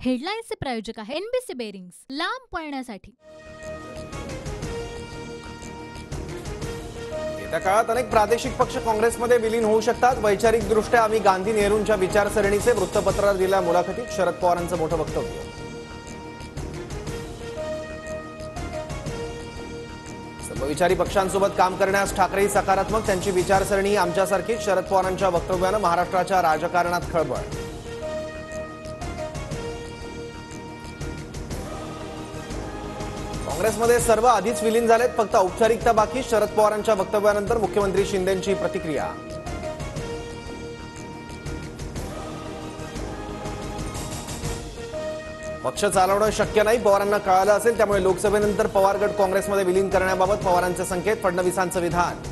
हेडलाईन्सचे प्रायोजक आहे NBC bearings, लांब पळण्यासाठी। येत्या काळात अनेक प्रादेशिक पक्ष काँग्रेसमध्ये विलीन होऊ शकतात। वैचारिकदृष्ट्या आम्ही गांधी नेहरूंच्या विचारसरणीचे वृत्तपत्राला दिलेल्या मुलाखतीत शरद पवारांचं मोठं वक्तव्य। समविचारी पक्षांसोबत काम करण्यास ठाकरेही सकारात्मक, त्यांची विचारसरणी आमच्यासारखीच। शरद पवारांच्या वक्तव्यानं महाराष्ट्राच्या राजकारणात खळबळ। काँग्रेसमध्ये सर्व आधीच विलीन झालेत, फक्त औपचारिकता बाकी। शरद पवारांच्या वक्तव्यानंतर मुख्यमंत्री शिंदेंची प्रतिक्रिया। पक्ष चालवणं शक्य नाही, पवारांना कळालं असेल, त्यामुळे लोकसभेनंतर पवार गट काँग्रेसमध्ये विलीन करण्याबाबत पवारांचे संकेत। फडणवीसांचं विधान।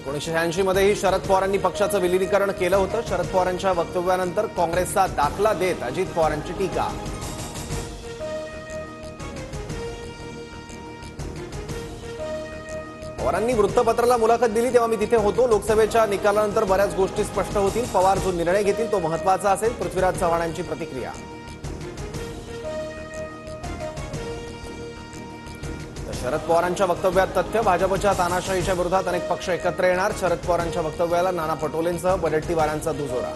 1986 मध्येही शरद पवारांनी पक्षाचं विलीनीकरण केलं होतं। शरद पवारांच्या वक्तव्यानंतर काँग्रेसचा दाखला देत अजित पवारांची टीका। पवारांनी वृत्तपत्राला मुलाखत दिली तेव्हा मी तिथे होतो। लोकसभेच्या निकालानंतर बऱ्याच गोष्टी स्पष्ट होतील। पवार जो निर्णय घेतील तो महत्त्वाचा असेल। पृथ्वीराज चव्हाणांची प्रतिक्रिया। शरद पवारांच्या वक्तव्यात तथ्य। भाजपच्या तानाशाहीच्या विरोधात अनेक पक्ष एकत्र येणार। शरद पवारांच्या वक्तव्याला नाना पटोलेंसह वडेट्टीवारांचा दुजोरा।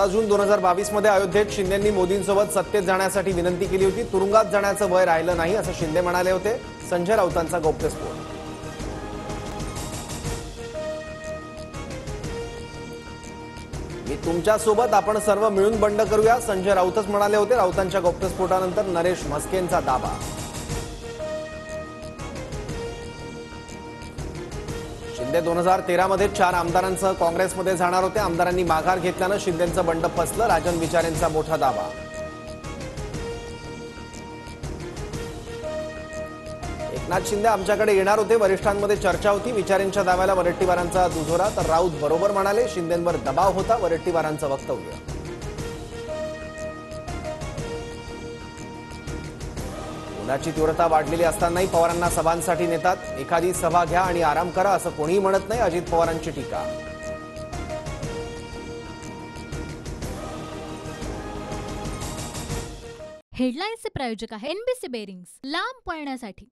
जून 2022 मध्ये अयोध्येत शिंदेंनी मोदींसोबत सत्तेत जाण्यासाठी विनंती केली होती। तुरुंगात जाण्याचं वय राहिलं नाही असं शिंदे म्हणाले होते। संजय राऊतांचा गौप्यस्फोट। मी तुमच्यासोबत, आपण सर्व मिळून बंड करूया, संजय राऊतच म्हणाले होते। राऊतांच्या गौप्यस्फोटानंतर नरेश म्हस्केंचा दाबा। शिंदे 2013 मध्ये 4 आमदारांसह काँग्रेसमध्ये जाणार होते। आमदारांनी माघार घेतल्यानं शिंदेंचं बंड फसलं। राजन विचारेंचा मोठा दावा। एकनाथ शिंदे आमच्याकडे येणार होते, वरिष्ठांमध्ये चर्चा होती। विचारेंच्या दाव्याला वडेट्टीवारांचा दुजोरा, तर राऊत बरोबर म्हणाले, शिंदेंवर दबाव होता। वडेट्टीवारांचं वक्तव्य। उन्हाची तीव्रता वाढलेली असतानाही पवारांना सभांसाठी नेतात। एखादी सभा घ्या आणि आराम करा असं कोणीही म्हणत नाही। अजित पवारांची टीका। हेडलाईन्सचे प्रायोजक आहे एनबीसी बेरिंग्स, लांब पळण्यासाठी।